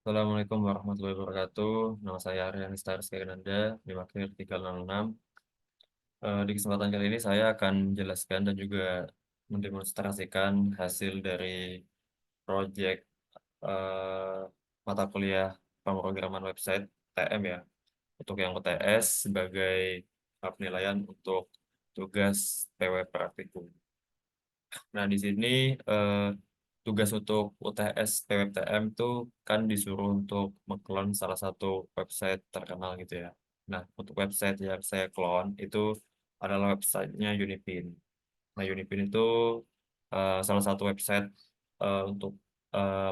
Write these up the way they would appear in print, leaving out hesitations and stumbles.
Assalamualaikum warahmatullahi wabarakatuh. Nama saya Aryan Lestari Sekiranda, diwakil 366. Di kesempatan kali ini saya akan menjelaskan dan juga mendemonstrasikan hasil dari proyek eh, mata kuliah pemrograman website TM ya. Untuk yang UTS sebagai penilaian untuk tugas PW praktikum. Nah, di sini eh, tugas untuk UTS PWTM itu kan disuruh untuk mengklon salah satu website terkenal gitu ya. Nah, untuk website yang saya klon itu adalah websitenya Unipin. Nah, Unipin itu salah satu website untuk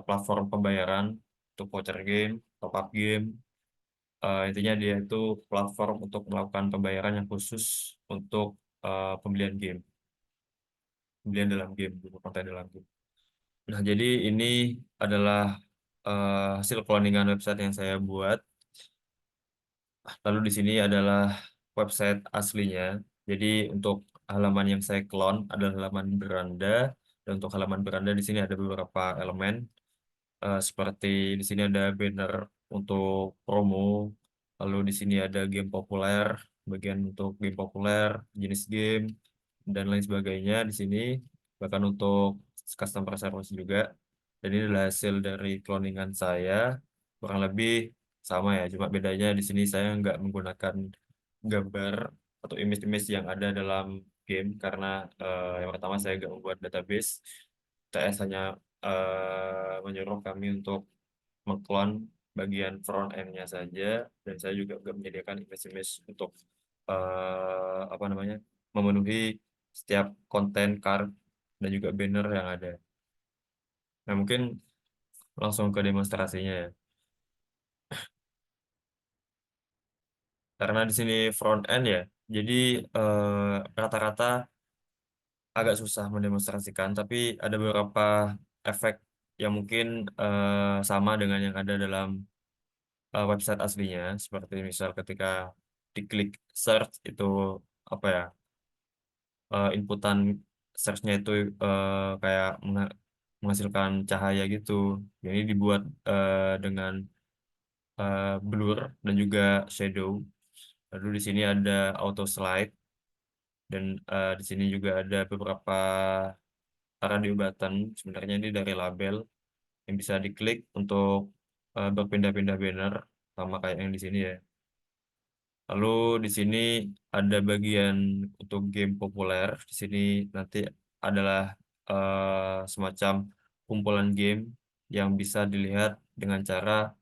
platform pembayaran untuk voucher game, top up game. Intinya dia itu platform untuk melakukan pembayaran yang khusus untuk pembelian game, pembelian dalam game, konten dalam game. Nah, jadi ini adalah hasil cloningan website yang saya buat. Lalu di sini adalah website aslinya. Jadi untuk halaman yang saya clone adalah halaman beranda. Dan untuk halaman beranda di sini ada beberapa elemen. Seperti di sini ada banner untuk promo. Lalu di sini ada game populer, bagian untuk game populer, jenis game, dan lain sebagainya di sini. Bahkan untuk customer service juga. Dan ini adalah hasil dari cloningan saya. Kurang lebih sama ya, cuma bedanya di sini saya nggak menggunakan gambar atau image-image yang ada dalam game karena yang pertama saya nggak membuat database. TS hanya menyuruh kami untuk mengklon bagian front end-nya saja, dan saya juga nggak menyediakan image-image untuk apa namanya memenuhi setiap konten card dan juga banner yang ada. Nah, mungkin langsung ke demonstrasinya ya. Karena di sini front end ya, jadi rata-rata agak susah mendemonstrasikan, tapi ada beberapa efek yang mungkin sama dengan yang ada dalam website aslinya, seperti misal ketika diklik search itu apa ya, inputan search-nya itu kayak menghasilkan cahaya gitu. Jadi dibuat dengan blur dan juga shadow. Lalu di sini ada auto slide dan di sini juga ada beberapa radio button. Sebenarnya ini dari label yang bisa diklik untuk berpindah-pindah banner sama kayak yang di sini ya. Lalu di sini ada bagian untuk game populer. Di sini nanti adalah semacam kumpulan game yang bisa dilihat dengan cara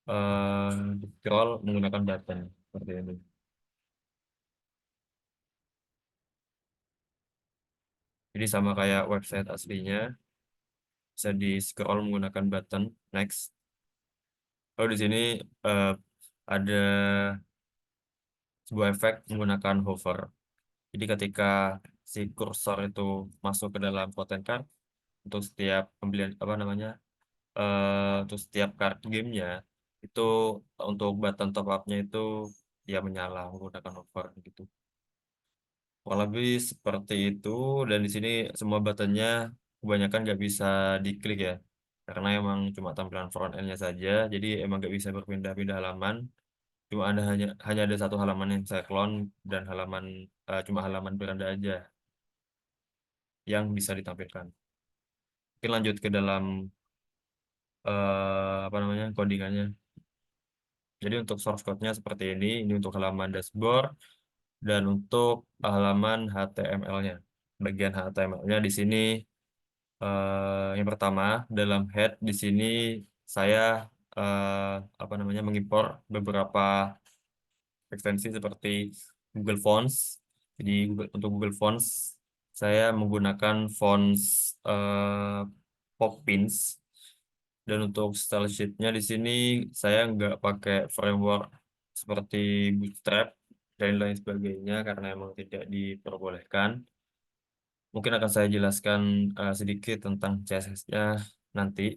scroll menggunakan button seperti ini. Jadi sama kayak website aslinya, bisa di scroll menggunakan button next. Lalu di sini eh, ada sebuah efek menggunakan hover. Jadi ketika si kursor itu masuk ke dalam content card untuk setiap pembelian apa namanya untuk setiap card gamenya itu untuk button top up-nya itu dia menyala menggunakan hover gitu. Kurang lebih seperti itu, dan di sini semua buttonnya kebanyakan nggak bisa diklik ya karena emang cuma tampilan front end-nya saja, jadi emang nggak bisa berpindah-pindah halaman. Cuma ada hanya ada satu halaman yang saya clone, dan cuma halaman beranda aja yang bisa ditampilkan. Mungkin lanjut ke dalam apa namanya codingannya. Jadi untuk source code-nya seperti ini untuk halaman dashboard dan untuk halaman HTML-nya. Bagian HTML-nya di sini yang pertama dalam head di sini saya apa namanya mengimpor beberapa ekstensi seperti Google Fonts. Jadi untuk Google Fonts saya menggunakan fonts eh, Poppins, dan untuk style sheet-nya di sini saya nggak pakai framework seperti Bootstrap dan lain sebagainya karena emang tidak diperbolehkan. Mungkin akan saya jelaskan sedikit tentang CSS-nya nanti.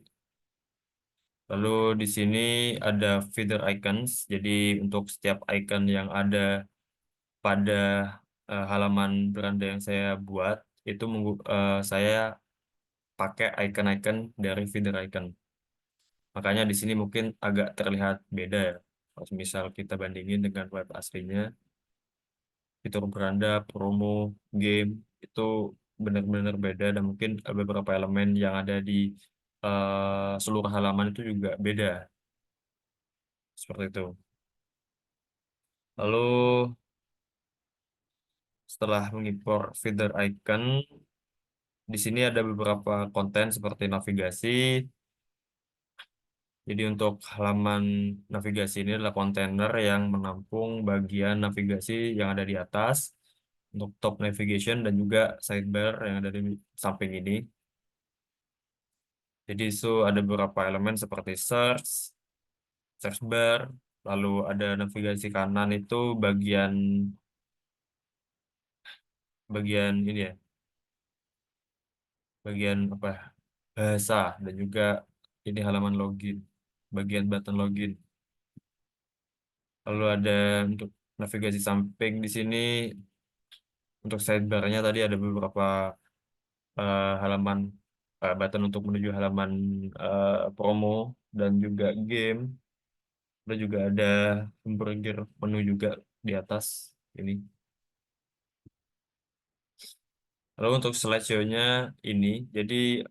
Lalu di sini ada feeder icons. Jadi untuk setiap icon yang ada pada halaman beranda yang saya buat itu saya pakai icon-icon dari feeder icon. Makanya di sini mungkin agak terlihat beda ya. Kalau misal kita bandingin dengan web aslinya, fitur beranda, promo, game itu benar-benar beda dan mungkin beberapa elemen yang ada di seluruh halaman itu juga beda seperti itu. Lalu setelah mengimpor feeder icon, di sini ada beberapa konten seperti navigasi. Jadi untuk halaman navigasi ini adalah kontainer yang menampung bagian navigasi yang ada di atas untuk top navigation dan juga sidebar yang ada di samping ini. Jadi itu ada beberapa elemen seperti search bar, lalu ada navigasi kanan itu bagian bagian ini ya, bagian apa bahasa dan juga ini halaman login, bagian button login. Lalu ada untuk navigasi samping di sini untuk sidebar-nya tadi ada beberapa halaman button untuk menuju halaman promo dan juga game. Lalu juga ada hamburger menu juga di atas ini. Lalu untuk slideshow-nya ini, jadi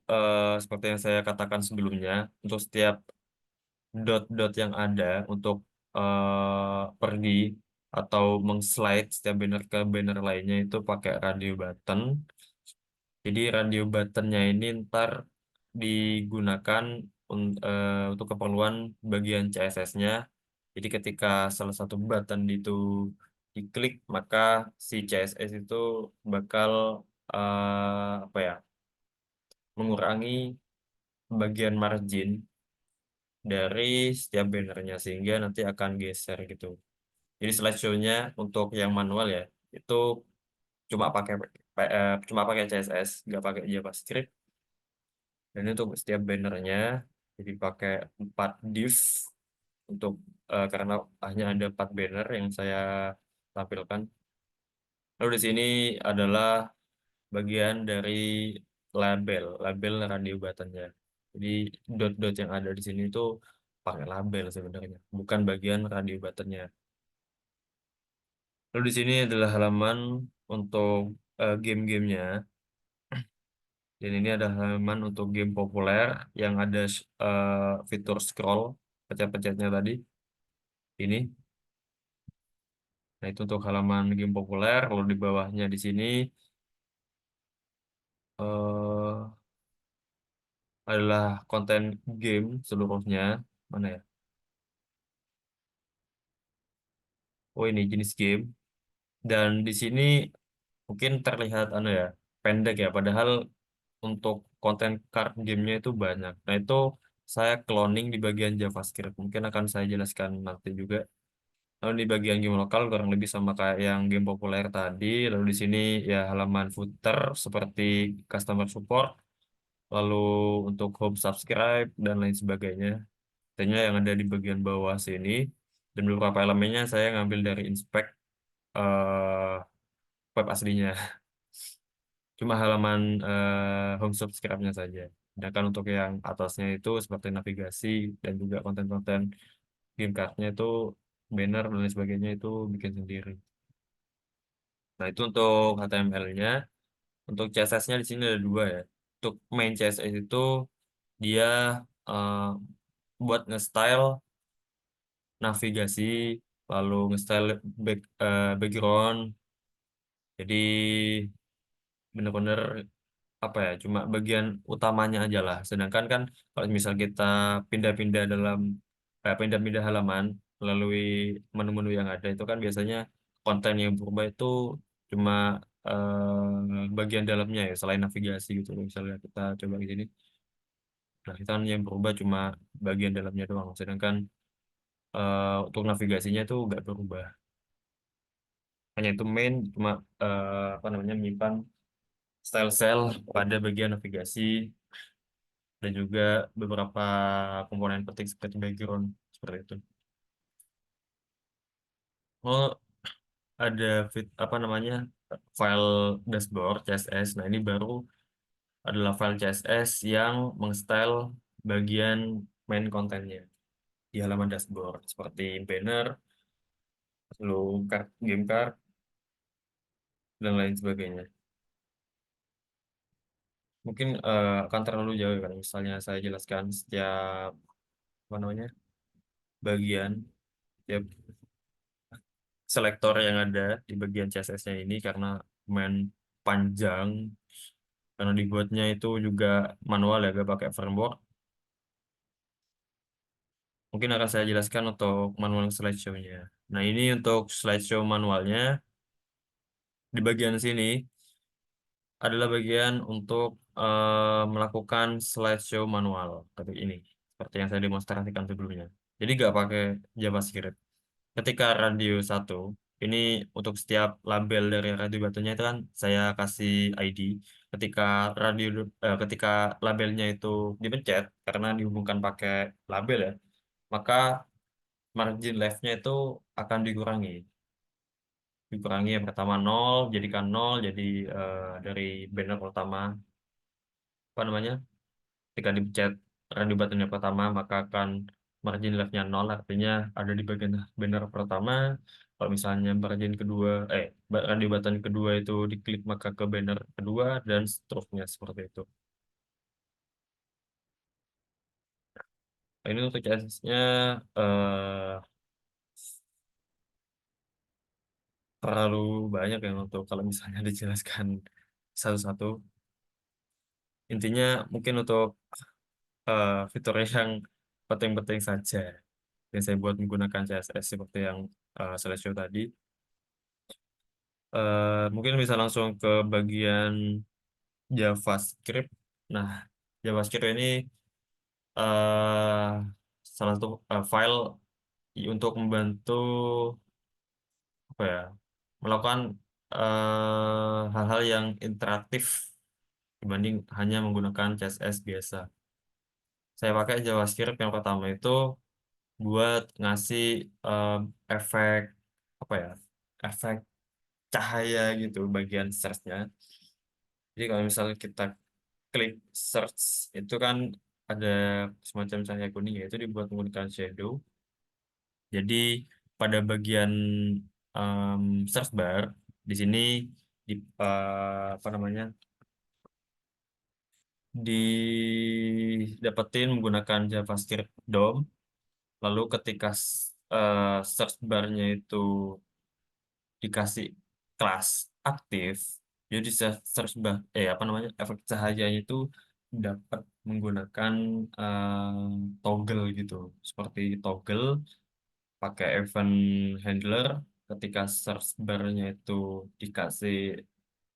seperti yang saya katakan sebelumnya, untuk setiap dot-dot yang ada untuk pergi atau meng-slide setiap banner ke banner lainnya itu pakai radio button. Jadi radio buttonnya ini ntar digunakan untuk keperluan bagian CSS-nya. Jadi ketika salah satu button itu diklik, maka si CSS itu bakal apa ya, mengurangi bagian margin dari setiap bannernya sehingga nanti akan geser gitu. Jadi slideshow-nya untuk yang manual ya itu cuma pakai CSS, nggak pakai JavaScript. Dan ini untuk setiap bannernya jadi pakai 4 div untuk karena hanya ada 4 banner yang saya tampilkan. Lalu di sini adalah bagian dari label radio buttonnya. Jadi dot-dot yang ada di sini itu pakai label sebenarnya, bukan bagian radio buttonnya. Lalu di sini adalah halaman untuk game-gamenya. Dan ini ada halaman untuk game populer yang ada fitur scroll pencet-pencetnya tadi. Ini. Nah, itu untuk halaman game populer. Lalu di bawahnya di sini eh, adalah konten game seluruhnya. Mana ya? Oh, ini jenis game. Dan di sini mungkin terlihat ya, pendek ya. Padahal untuk konten card gamenya itu banyak. Nah, itu saya cloning di bagian JavaScript. Mungkin akan saya jelaskan nanti juga. Lalu di bagian game lokal kurang lebih sama kayak yang game populer tadi. Lalu di sini ya halaman footer seperti customer support, lalu untuk home subscribe dan lain sebagainya. Tentunya yang ada di bagian bawah sini. Dan beberapa elemennya saya ngambil dari inspect eh, web aslinya. Cuma halaman home subscribe-nya saja. Sedangkan untuk yang atasnya itu seperti navigasi dan juga konten-konten game card-nya itu banner dan lain sebagainya itu bikin sendiri. Nah, itu untuk HTML-nya. Untuk CSS-nya di sini ada dua ya. Untuk main CSS itu dia eh, buat nge-style navigasi, lalu nge-style background. Jadi bener-bener apa ya, cuma bagian utamanya aja lah. Sedangkan kan kalau misal kita pindah-pindah pindah-pindah halaman melalui menu-menu yang ada itu kan biasanya konten yang berubah itu cuma bagian dalamnya ya selain navigasi gitu. Misalnya kita coba di sini, nah kita kan yang berubah cuma bagian dalamnya doang. Sedangkan untuk navigasinya itu nggak berubah. Hanya itu main cuma apa namanya menyimpan style cell pada bagian navigasi dan juga beberapa komponen penting seperti background seperti itu. Oh, ada apa namanya file dashboard CSS. Nah, ini baru adalah file CSS yang mengstyle bagian main kontennya di halaman dashboard seperti banner, lalu game card, dan lain sebagainya. Mungkin akan terlalu jauh kan, misalnya saya jelaskan setiap apa namanya bagian, setiap selektor yang ada di bagian CSS-nya ini karena main panjang, karena dibuatnya itu juga manual ya, gak pakai framework. Mungkin akan saya jelaskan untuk manual slideshow-nya. Nah, ini untuk slideshow manualnya. Di bagian sini adalah bagian untuk melakukan slideshow manual. Tapi ini, seperti yang saya demonstrasikan sebelumnya. Jadi nggak pakai JavaScript. Ketika radio satu, ini untuk setiap label dari radio batunya itu kan saya kasih ID. Ketika ketika labelnya itu dipencet karena dihubungkan pakai label ya, maka margin left-nya itu akan dikurangi yang pertama nol, jadikan nol, jadi dari banner pertama apa namanya, ketika dipencet radio button yang pertama maka akan margin left-nya nol, artinya ada di bagian banner pertama. Kalau misalnya margin kedua radio button kedua itu diklik maka ke banner kedua, dan seterusnya seperti itu. Nah, ini untuk CSS-nya terlalu banyak yang untuk kalau misalnya dijelaskan satu-satu. Intinya mungkin untuk fitur yang penting-penting saja yang saya buat menggunakan CSS seperti yang slideshow tadi. Mungkin bisa langsung ke bagian JavaScript. Nah, JavaScript ini eh, salah satu file untuk membantu apa ya, melakukan hal-hal yang interaktif dibanding hanya menggunakan CSS biasa. Saya pakai JavaScript yang pertama itu buat ngasih em, efek apa ya, efek cahaya gitu bagian search-nya. Jadi kalau misalnya kita klik search itu kan ada semacam cahaya kuning ya, itu dibuat menggunakan shadow. Jadi pada bagian em, search bar di sini di apa namanya, didapetin menggunakan JavaScript DOM. Lalu ketika search bar-nya itu dikasih kelas aktif, jadi search bar apa namanya, efek cahayanya itu dapat menggunakan toggle gitu, seperti toggle pakai event handler. Ketika search bar-nya itu dikasih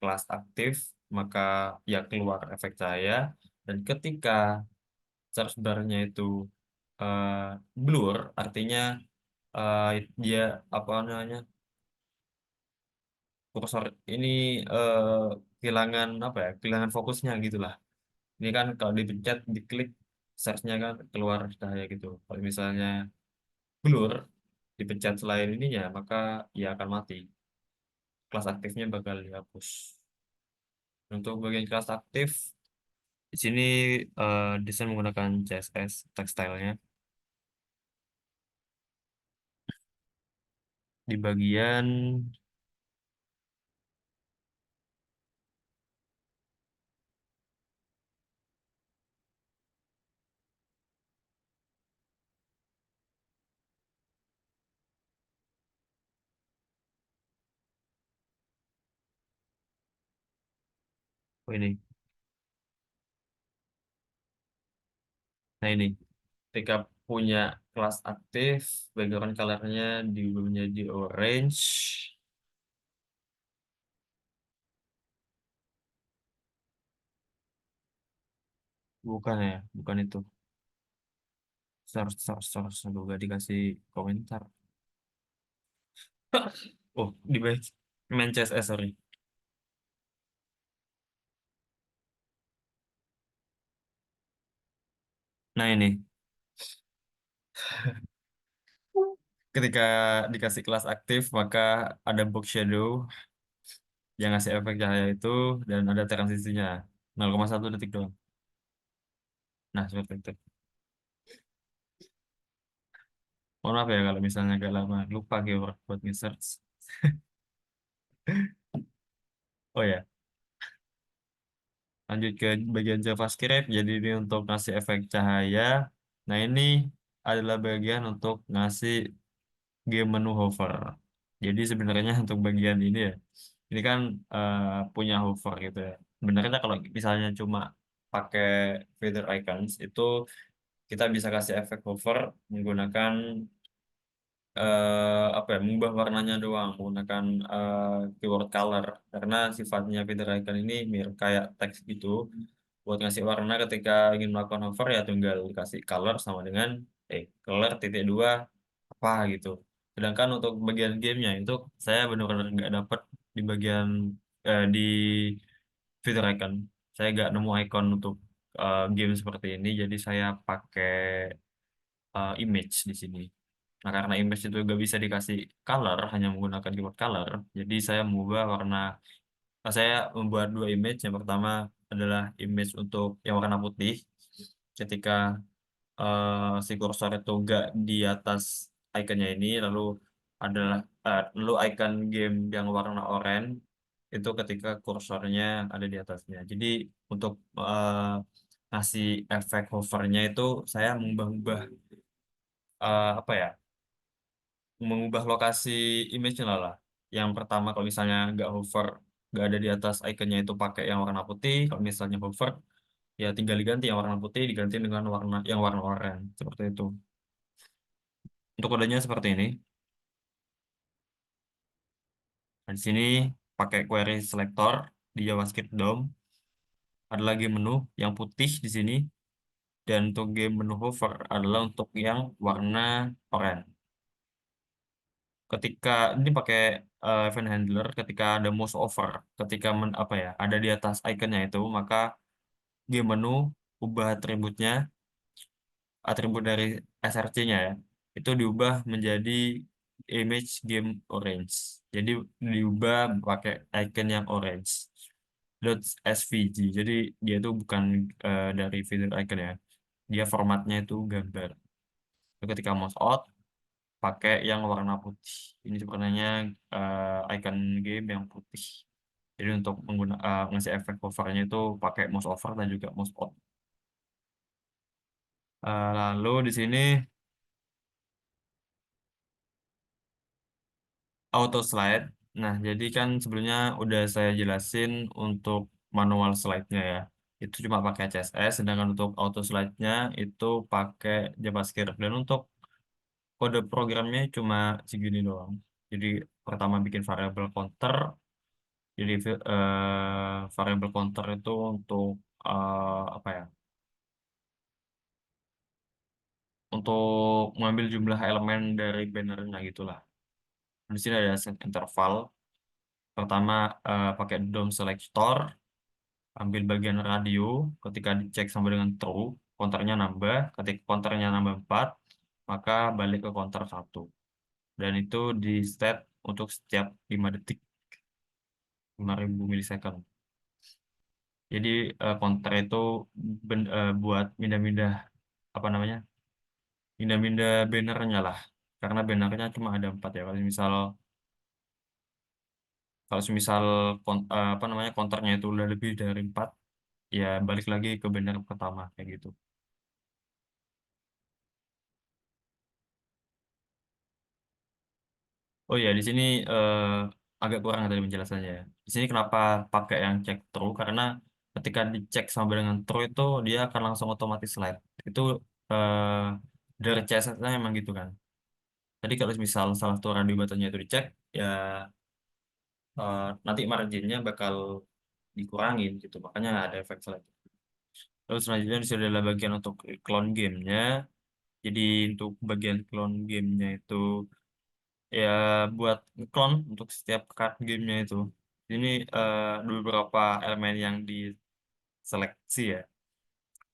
kelas aktif, maka ya keluar efek cahaya. Dan ketika search bar-nya itu eh, blur, artinya eh, dia apa namanya, kursor ini eh, kehilangan apa ya, kehilangan fokusnya gitulah. Ini kan kalau dipencet diklik search-nya kan keluar cahaya gitu. Kalau misalnya blur dipencet selain ininya maka ya akan mati, kelas aktifnya bakal dihapus. Untuk bagian kelas aktif di sini desain menggunakan CSS tekstilnya di bagian oh ini. Nah ini, ketika punya kelas aktif, background colornya diubah menjadi orange. Bukan ya, bukan itu. Source, aduh, gak dikasih komentar. Oh, di main CSS, sorry. Nah ini, ketika dikasih kelas aktif, maka ada box shadow yang ngasih efek cahaya itu, dan ada transisinya 0,1 detik doang. Nah, seperti itu. Mohon maaf ya kalau misalnya agak lama, lupa keyword buat nge-search. Oh ya, lanjut ke bagian JavaScript. Jadi ini untuk ngasih efek cahaya. Nah ini adalah bagian untuk ngasih game menu hover. Jadi sebenarnya untuk bagian ini ya, ini kan eh, punya hover gitu ya. Sebenarnya kalau misalnya cuma pakai feather icons itu kita bisa kasih efek hover menggunakan apa ya, mengubah warnanya doang menggunakan keyword color, karena sifatnya feather icon ini mirip kayak teks gitu. Buat ngasih warna ketika ingin melakukan hover ya tinggal dikasih color sama dengan color titik dua apa gitu. Sedangkan untuk bagian gamenya itu saya benar-benar nggak dapet di bagian di fitur icon. Saya nggak nemu icon untuk game seperti ini, jadi saya pakai image di sini. Nah, karena image itu nggak bisa dikasih color, hanya menggunakan keyboard color, jadi saya mengubah warna. Saya membuat dua image. Yang pertama adalah image untuk yang warna putih. Ketika si kursor itu nggak di atas ikonnya ini, lalu adalah lalu icon game yang warna oranye itu ketika kursornya ada di atasnya. Jadi untuk ngasih efek hovernya itu saya mengubah-ubah apa ya, mengubah lokasi image-nya lah. Yang pertama kalau misalnya nggak hover, nggak ada di atas ikonnya itu pakai yang warna putih. Kalau misalnya hover, ya tinggal diganti yang warna putih diganti dengan warna yang warna oranye seperti itu. Untuk kodenya seperti ini. Nah, di sini pakai query selector di JavaScript DOM. Ada lagi menu yang putih di sini. Dan untuk game menu hover adalah untuk yang warna oranye. Ketika ini pakai event handler, ketika ada mouse over, ketika apa ya, ada di atas ikonnya itu, maka game menu ubah atributnya, atribut dari src-nya ya, itu diubah menjadi image game orange. Jadi diubah pakai icon yang orange. Dot .svg. Jadi dia itu bukan dari fitur icon ya. Dia formatnya itu gambar. Lalu ketika mouse out pakai yang warna putih. Ini sebenarnya icon game yang putih. Jadi untuk ngasih efek hovernya itu pakai mouse over dan juga mouse out. Lalu di sini auto slide. Nah, jadi kan sebelumnya udah saya jelasin untuk manual slide-nya ya. Itu cuma pakai CSS, sedangkan untuk auto slide-nya itu pakai JavaScript. Dan untuk kode programnya cuma segini doang. Jadi pertama bikin variable counter. Jadi variable counter itu untuk apa ya? Untuk mengambil jumlah elemen dari bannernya gitulah. Di sini ada set interval. Pertama pakai DOM selector, ambil bagian radio. Ketika dicek sama dengan true, counternya nambah. Ketika counternya nambah 4, maka balik ke counter 1. Dan itu di set untuk setiap 5 detik, 5.000 milisecond. Jadi counter itu buat mindah-mindah apa namanya? Mindah-mindah bannernya lah. Karena bannernya cuma ada 4 ya. Kalau misal apa namanya, counternya itu udah lebih dari 4, ya balik lagi ke banner pertama kayak gitu. Oh ya, di sini agak kurang dari penjelasannya ya. Di sini kenapa pakai yang check true? Karena ketika dicek sama dengan true itu dia akan langsung otomatis slide. Itu eh, dari CSS-nya emang gitu kan. Jadi kalau misal salah satu radio buttonnya itu dicek, ya nanti marginnya bakal dikurangin gitu. Makanya ada efek slide. Terus selanjutnya di sini adalah bagian untuk clone gamenya. Jadi untuk bagian clone gamenya itu ya buat clone untuk setiap card gamenya itu. Ini ada beberapa elemen yang diseleksi ya.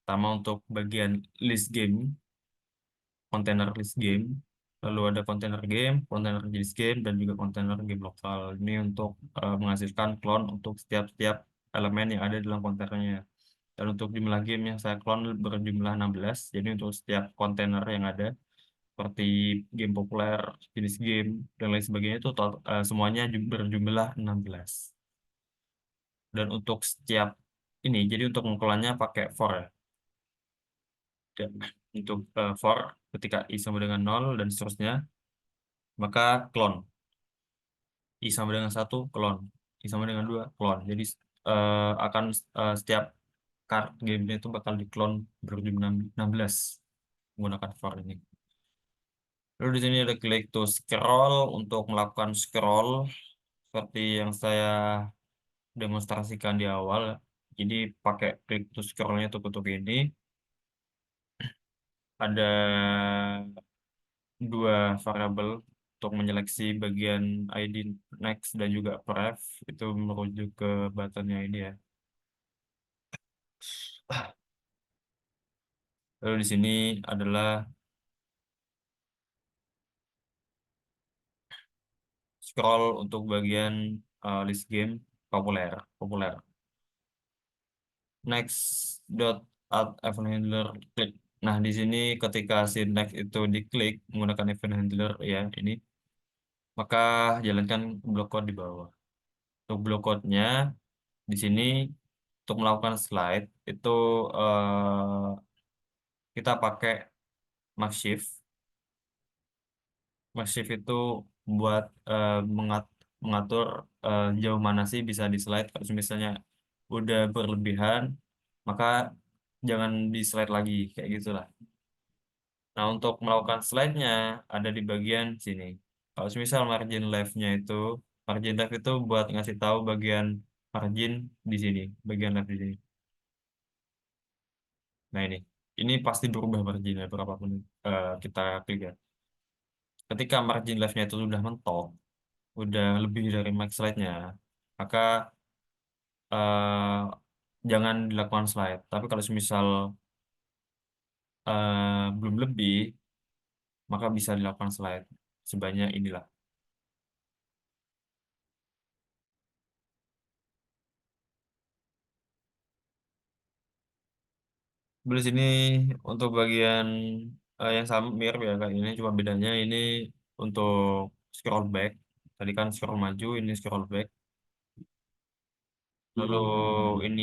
Pertama untuk bagian list game, kontainer list game. Lalu ada kontainer game, kontainer list game, dan juga kontainer game lokal. Ini untuk menghasilkan clone untuk setiap-setiap elemen yang ada dalam kontainernya. Dan untuk jumlah game yang saya clone berjumlah 16. Jadi untuk setiap kontainer yang ada. seperti game populer, jenis game, dan lain sebagainya itu semuanya berjumlah 16. Dan untuk setiap ini, jadi untuk mengukulannya pakai for ya. Dan untuk for, ketika I sama dengan 0 dan seterusnya, maka clone. I sama dengan 1, clone. I sama dengan 2, clone. Jadi akan setiap card gamenya itu bakal di-clone berjumlah 16 menggunakan for ini. Lalu di sini ada klik to scroll untuk melakukan scroll seperti yang saya demonstrasikan di awal. Jadi pakai klik to scrollnya untuk ini. Ada dua variabel untuk menyeleksi bagian ID next dan juga pref, itu merujuk ke buttonnya ini ya. Lalu di sini adalah scroll untuk bagian list game populer populer. Next dot add event handler klik. Nah, di sini ketika si next itu diklik menggunakan event handler ya ini, maka jalankan block code di bawah. Untuk block code-nya di sini untuk melakukan slide itu kita pakai max shift. Max shift itu buat mengatur jauh mana sih bisa di slide. Kalau misalnya udah berlebihan, maka jangan di slide lagi kayak gitulah. Nah, untuk melakukan slide-nya ada di bagian sini. Kalau misal margin left-nya itu, margin left itu buat ngasih tahu bagian margin di sini, bagian left di sini. Nah, ini pasti berubah marginnya berapapun kita klik ya. Ketika margin left-nya itu sudah mentok, udah lebih dari max slide-nya, maka eh, jangan dilakukan slide. Tapi kalau misal belum lebih, maka bisa dilakukan slide sebanyak inilah. Di sini untuk bagian yang sama mirip ya kayak ini, cuma bedanya ini untuk scroll back. Tadi kan scroll maju, ini scroll back. Lalu ini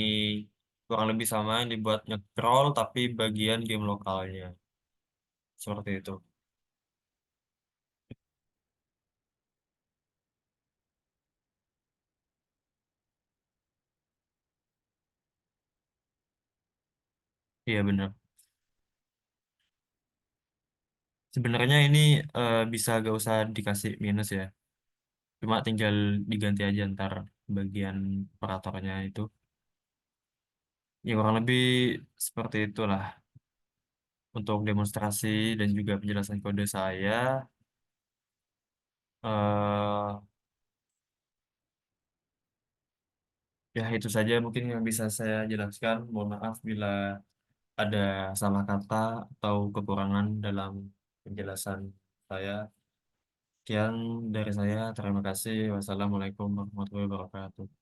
kurang lebih sama, ini buat nge-scroll tapi bagian game lokalnya. Seperti itu. Iya benar. Sebenarnya ini bisa gak usah dikasih minus ya. Cuma tinggal diganti aja ntar bagian operatornya itu. Ya kurang lebih seperti itulah untuk demonstrasi dan juga penjelasan kode saya. eh Ya itu saja mungkin yang bisa saya jelaskan. Mohon maaf bila ada salah kata atau kekurangan dalam penjelasan saya. Sekian dari saya. Terima kasih. Wassalamualaikum warahmatullahi wabarakatuh.